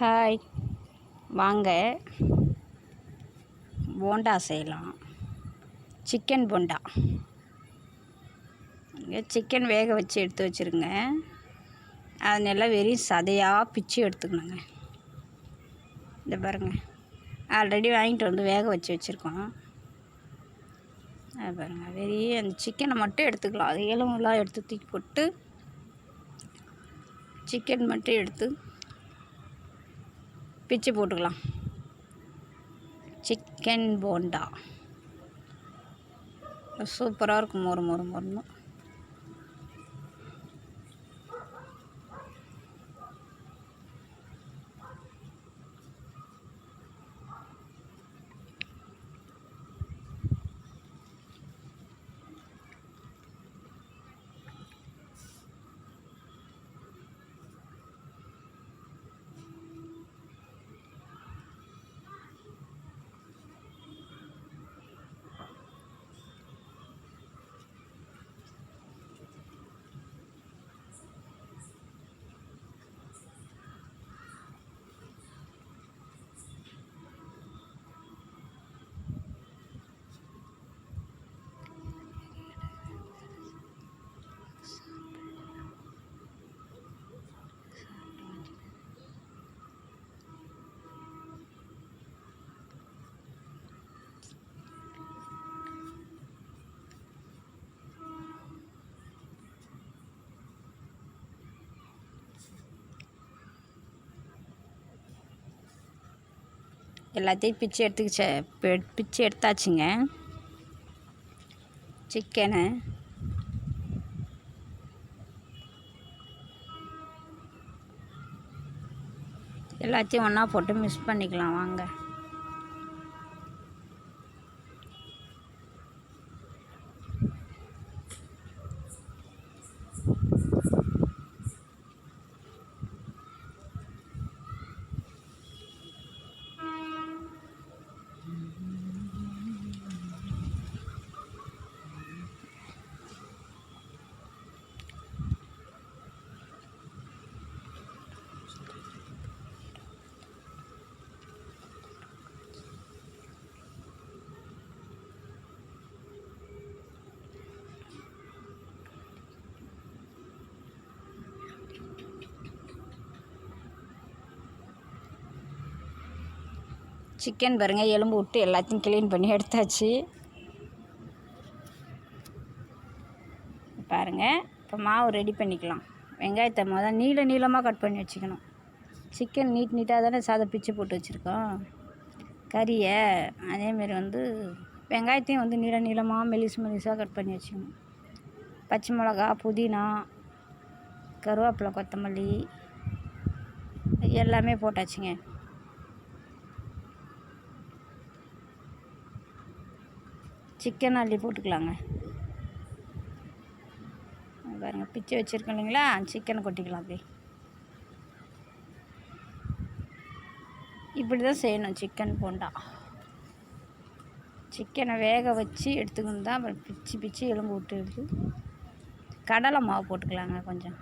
Hi, வாங்க போண்டா செய்யலாம். Chicken bonda. Chicken வேக வச்சு எடுத்து வச்சுருங்க. அது நல்லா வெறும் சதையாக பிச்சு எடுத்துக்கணுங்க. இந்த பாருங்கள், ஆல்ரெடி வாங்கிட்டு வந்து வேக வச்சு வச்சுருக்கோம். அது பாருங்கள், வெறும் அந்த சிக்கனை மட்டும் எடுத்துக்கலாம். அது எலும்புலாம் எடுத்து தூக்கி போட்டு சிக்கன் மட்டும் எடுத்து பிச்சு போட்டுக்கலாம். சிக்கன் போண்டா சூப்பராக இருக்கும். மொறு மொறு மொறுன்னு. எல்லாத்தையும் பிச்சு எடுத்தாச்சுங்க. சிக்கனை எல்லாத்தையும் ஒன்றா போட்டு மிக்ஸ் பண்ணிக்கலாம். வாங்க. சிக்கன் பாருங்கள், எலும்பு விட்டு எல்லாத்தையும் க்ளீன் பண்ணி எடுத்தாச்சு. பாருங்கள், இப்போ மாவு ரெடி பண்ணிக்கலாம். வெங்காயத்தை முதல் நீளமாக கட் பண்ணி வச்சுக்கணும். சிக்கன் நீட்டாக தானே பிச்சு போட்டு வச்சுருக்கோம். கறியை அதேமாரி வெங்காயத்தையும் நீளமாக மெலிசாக கட் பண்ணி வச்சுக்கணும். பச்சை மிளகா, புதினா, கருவேப்பிலை, கொத்தமல்லி எல்லாமே போட்டாச்சுங்க. சிக்கன் அள்ளி போட்டுக்கலாங்க. பாருங்கள், பிச்சு வச்சுருக்கோம் இல்லைங்களா, சிக்கனை கொட்டிக்கலாம். இப்படி தான் செய்யணும் சிக்கன் போண்டா. சிக்கனை வேக வச்சு எடுத்துக்கணும் தான். அப்புறம் பிச்சு எலும்பு விட்டு எடுத்து கடலை மாவு போட்டுக்கலாங்க. கொஞ்சம்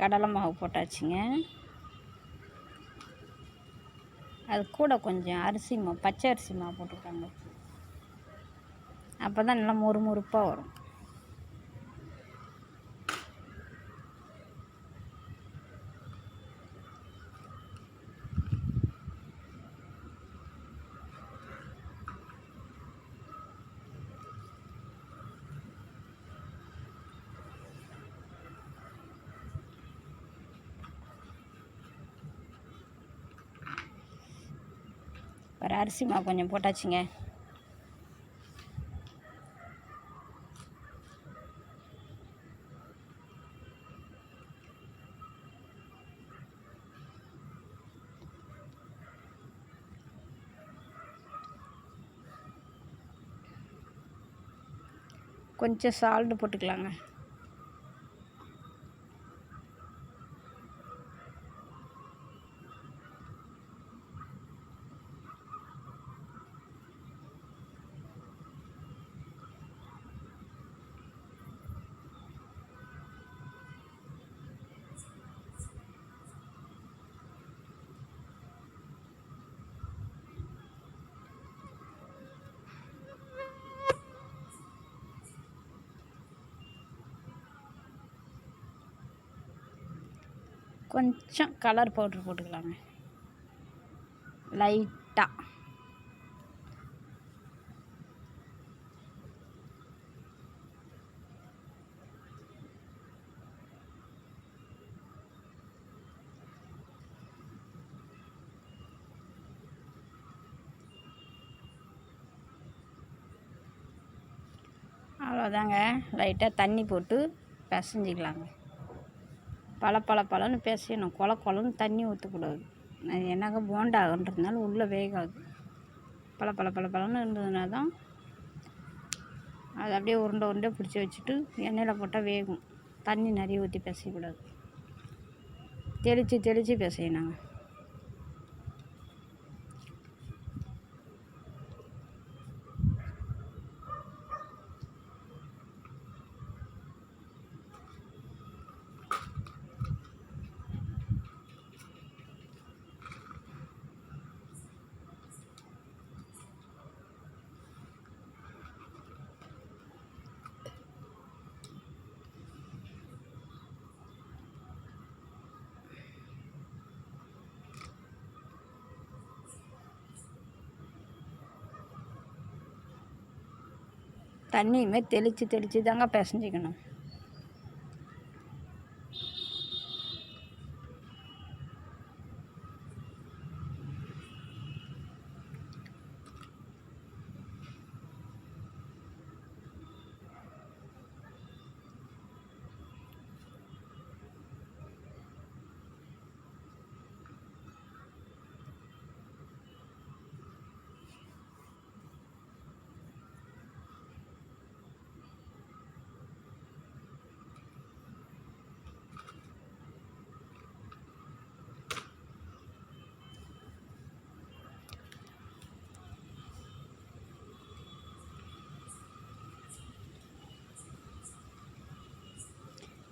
கடலை மாவு போட்டாச்சுங்க. அது கூட கொஞ்சம் அரிசி மாவு, பச்சை அரிசி மாவு போட்டுருக்காங்க. அப்போ தான் நல்லா மொறுமொறுப்பாக வரும். ஒரு அரிசி மாவு கொஞ்சம் போட்டாச்சுங்க. கொஞ்சம் சால்ட்டு போட்டுக்கலாங்க. கொஞ்சம் கலர் பவுட்ரு போட்டுக்கலாங்க லைட்டாக. அவ்வளோதாங்க. லைட்டாக தண்ணி போட்டு பிசைஞ்சிக்கலாங்க. பழன்னு பிசையணும். கொலன்னு தண்ணி ஊற்றக்கூடாது. அது என்னங்க போண்டாகன்றதுனால உள்ளே வேகாது. பழன்னு இருந்ததுனா தான் அது அப்படியே உருண்டை பிடிச்சி வச்சுட்டு எண்ணெயில் போட்டால் வேகும். தண்ணி நிறைய ஊற்றி பிசையக்கூடாது. தெளித்து பிசையணுங்க. தண்ணியுமே தெளித்து தாங்க பிசைஞ்சிக்கணும்.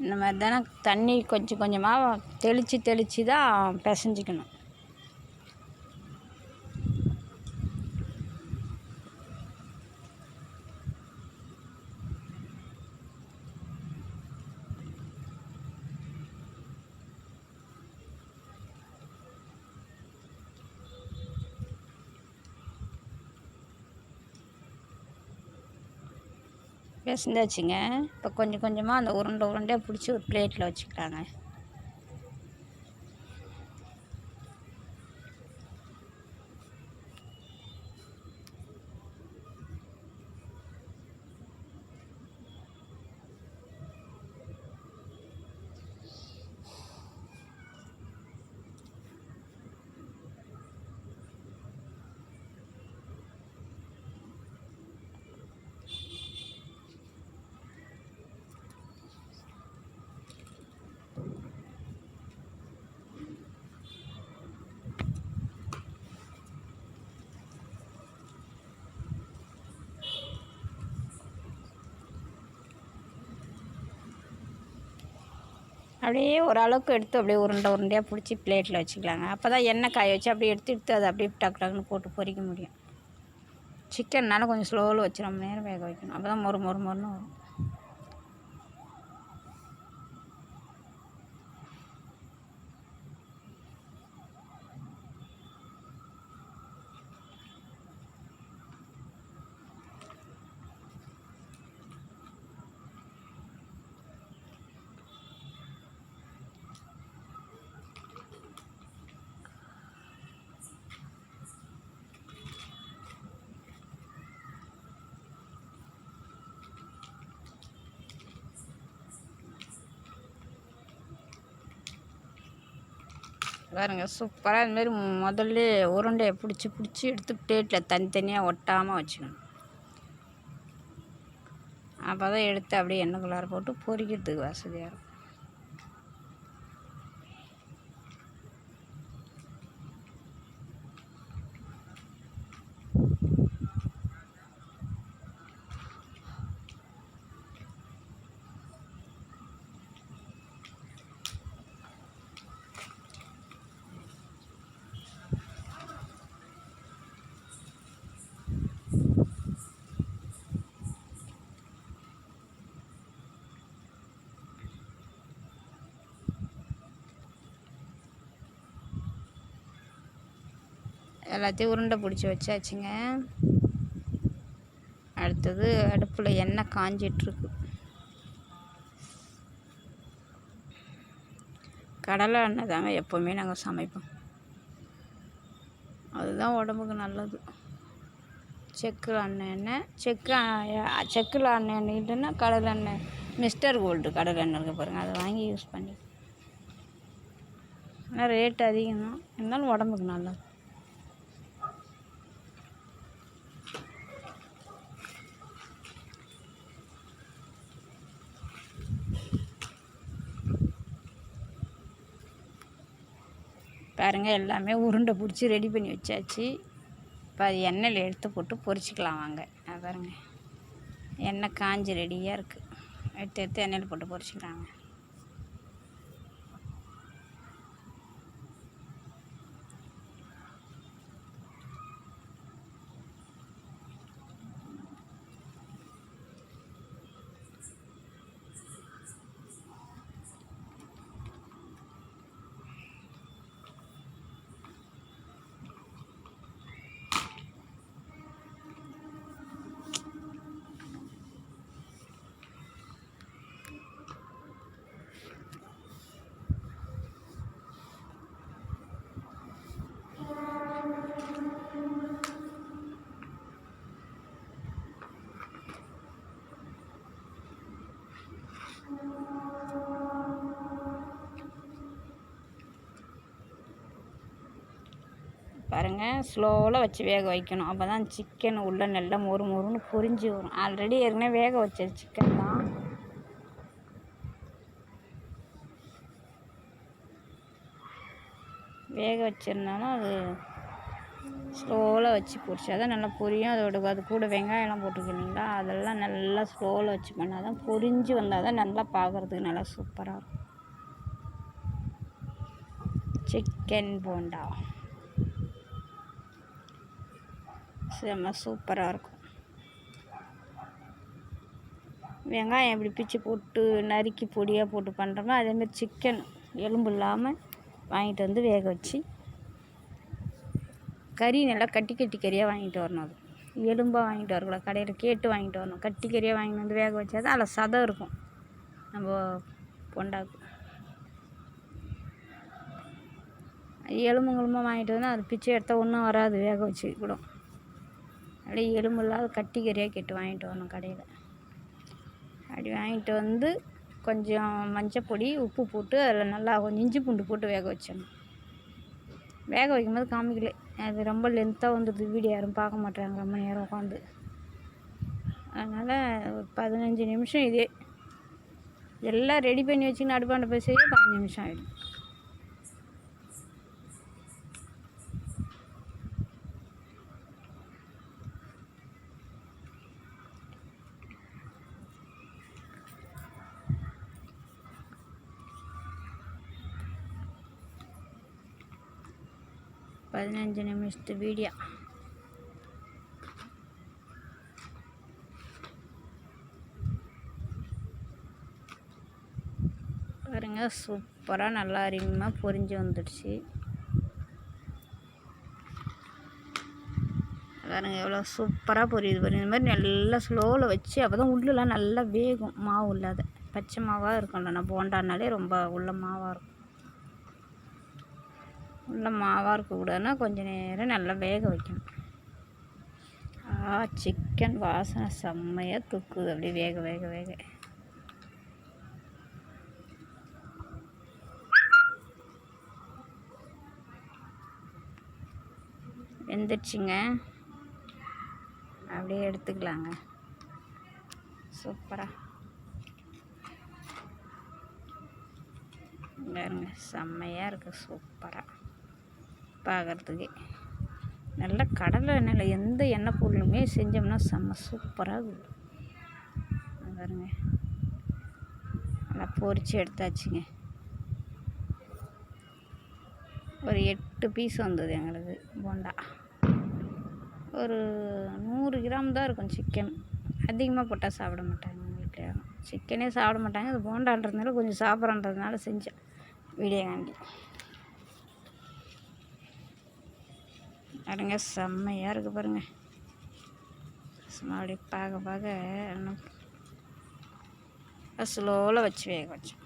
இந்த மாதிரி தானே தண்ணி கொஞ்சமாக தெளித்து தான் பிசைஞ்சிக்கணும். பிசைஞ்சாச்சுங்க. இப்போ கொஞ்சமாக அந்த உருண்டையாக பிடிச்சி ஒரு பிளேட்டில் வச்சுக்கலாங்க. அப்படியே ஓரளவுக்கு எடுத்து அப்படியே உருண்டையாக பிடிச்சி பிளேட்டில் வச்சுக்கலாங்க. அப்போ தான் எண்ணெய் காய வச்சு அப்படியே எடுத்து அதை அப்படியே டக்குன்னு போட்டு பொரிக்க முடியும். சிக்கன்னால கொஞ்சம் ஸ்லோவில் வச்சு ரொம்ப நேரம் வேக வைக்கணும். அப்போ தான் மொறுன்னு வரும். பாருங்க சூப்பராக இதுமாரி முதல்ல உருண்டையை பிடிச்சி எடுத்து பிளேட்டில் தனித்தனியாக ஒட்டாமல் வச்சுக்கணும். அப்போ தான் எடுத்து அப்படியே எண்ணெய்க்குள்ளார போட்டு பொரிக்கிறதுக்கு வசதியாக இருக்கும். எல்லாத்தையும் உருண்டை பிடிச்சி வச்சாச்சுங்க. அடுத்தது அடுப்பில் எண்ணெய் காஞ்சிட்ருக்கு. கடலை எண்ணெய் தாங்க எப்போவுமே நாங்கள் சமைப்போம், அதுதான் உடம்புக்கு நல்லது. செக்கில் எண்ணெய் செக்கில் எண்ணெய் இல்லைன்னா கடலை எண்ணெய், மிஸ்டர் கோல்டு கடலை எண்ணெய் இருக்க பாருங்கள், அதை வாங்கி யூஸ் பண்ணி. ஆனால் ரேட் அதிகம் தான், இருந்தாலும் உடம்புக்கு நல்லது. பாருங்கள், எல்லாமே உருண்டை பிடிச்சி ரெடி பண்ணி வச்சாச்சு. இப்போ அது எண்ணெயில் எடுத்து போட்டு பொரிச்சிக்கலாம் வாங்க. பாருங்கள், எண்ணெய் காஞ்சி ரெடியாக இருக்குது. எடுத்து எண்ணெயில் போட்டு பொரிச்சிக்கலாங்க. பாருங்கள், ஸ்லோவில் வச்சு வேக வைக்கணும். அப்போ தான் சிக்கன் உள்ளே நல்லா மொறு மொறுன்னு பொரிஞ்சு வரும். ஆல்ரெடி ஏற்கனவே வேக வச்ச சிக்கன் தான். வேக வச்சிருந்தாலும் அது ஸ்லோவில் வச்சு பொரிச்சா தான் நல்லா பொரியும். அது கூட வெங்காயம்லாம் போட்டுருக்கீங்களா, அதெல்லாம் நல்லா ஸ்லோவில் வச்சு பண்ணால் தான் பொரிஞ்சு வந்தால் தான் நல்லா பார்க்குறதுக்கு நல்லா சூப்பராக இருக்கும். சிக்கன் போண்டா செம்ம சூப்பராக இருக்கும். வெங்காயம் எப்படி பிச்சு போட்டு நறுக்கி பொடியாக போட்டு பண்ணுறோமோ அதேமாதிரி சிக்கன் எலும்பு இல்லாமல் வாங்கிட்டு வந்து வேக வச்சு, கறி நல்லா கட்டி கறியாக வாங்கிட்டு வரணும். அது எலும்பாக வாங்கிட்டு வரக்கூடாது, கடையில் கேட்டு வாங்கிட்டு வரணும். கட்டி கறியாக வாங்கிட்டு வந்து வேக வச்சா தான் அதில் சதம் இருக்கும். நம்ம பொண்டாக்கு எலும்புங்களுமாக வாங்கிட்டு வந்து அது பிச்சை எடுத்தால் ஒன்றும் வராது, வேக வச்சு கூட. அப்படியே எலும்பு இல்லாத கட்டி கறியாக கேட்டு வாங்கிட்டு வரணும் கடையில். அப்படி வாங்கிட்டு வந்து கொஞ்சம் மஞ்சள் பொடி உப்பு போட்டு அதில் நல்லா கொஞ்சம் இஞ்சி பூண்டு போட்டு வேக வச்சிடணும். வேக வைக்கும்போது காமிக்கல, அது ரொம்ப லென்த்தாக வந்துடுது, வீடியோ யாரும் பார்க்க மாட்டாங்க ரொம்ப நேரம் உட்காந்து. அதனால் ஒரு 15 நிமிஷம் இதே எல்லாம் ரெடி பண்ணி வச்சுக்கின்னு அடுப்பாண்ட போய் செய்ய 15 நிமிஷம் ஆகிடும். பதினஞ்சு நிமிஷத்து வீடியோ. பாருங்க, சூப்பராக நல்லா அருமையாக பொரிஞ்சு வந்துடுச்சு. பாருங்க எவ்வளோ சூப்பராக பொரியுது பாருங்க. இந்த மாதிரி நல்லா ஸ்லோவில் வச்சு அப்போ தான் உள்ளெலாம் நல்லா வேகும், மாவு இல்லாத பச்சை மாவாக இருக்கும்ல. நான் போண்டானாலே ரொம்ப உள்ள மாவாக இருக்கும். உள்ள மாவாக இருக்கக்கூடாதுன்னா கொஞ்சம் நேரம் நல்லா வேக வைக்கணும். சிக்கன் வாசனை செம்மையாக தூக்குது அப்படியே வேக வேக வேக. வெந்துடுச்சுங்க, அப்படியே எடுத்துக்கலாங்க. சூப்பராக பாருங்க, செம்மையாக இருக்குது. சூப்பராக பார்க்குறதுக்கே நல்ல கடலை எண்ணெயில் எந்த எண்ணெய் பொருளுமே செஞ்சோம்னா செம்ம சூப்பராக இருக்குது. பாருங்க, நல்லா பொரித்து எடுத்தாச்சுங்க. ஒரு 8 பீஸ் வந்தது எங்களுக்கு போண்டா. ஒரு 100 கிராம் தான் இருக்கும் சிக்கன். அதிகமாக போட்டால் சாப்பிட மாட்டாங்க எங்கள் வீட்டில் யாரும். சிக்கனே சாப்பிட மாட்டாங்க. அது போண்டான்றதுனால கொஞ்சம் சாப்பிட்றன்றதுனால செஞ்சேன் வீடியோகாண்டி. பாருங்க, செம்மையாக இருக்குது பாருங்கள். சும்மா அப்படியே பார்க்க இன்னும் ஸ்லோவில் வச்சு வேக வச்சோம்.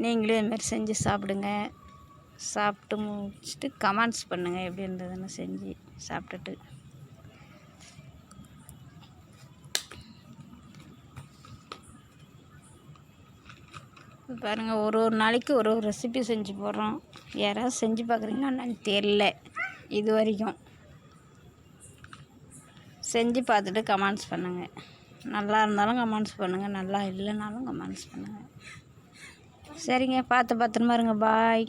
நீங்களே இதுமாரி செஞ்சு சாப்பிடுங்க. சாப்பிட்டு முடிச்சுட்டு கமெண்ட்ஸ் பண்ணுங்கள் எப்படி இருந்ததுன்னு செஞ்சு சாப்பிட்டுட்டு. பாருங்கள், ஒரு நாளைக்கு ஒரு ரெசிபி செஞ்சு போடுறோம். யாராவது செஞ்சு பார்க்குறீங்கன்னா என்னன்னு தெரில. இது வரைக்கும் செஞ்சு பார்த்துட்டு கமெண்ட்ஸ் பண்ணுங்கள். நல்லா இருந்தாலும் கமெண்ட்ஸ் பண்ணுங்கள், நல்லா இல்லைனாலும் கமெண்ட்ஸ் பண்ணுங்கள். சரிங்க, பார்த்து பத்திரமா இருங்க. பாய்.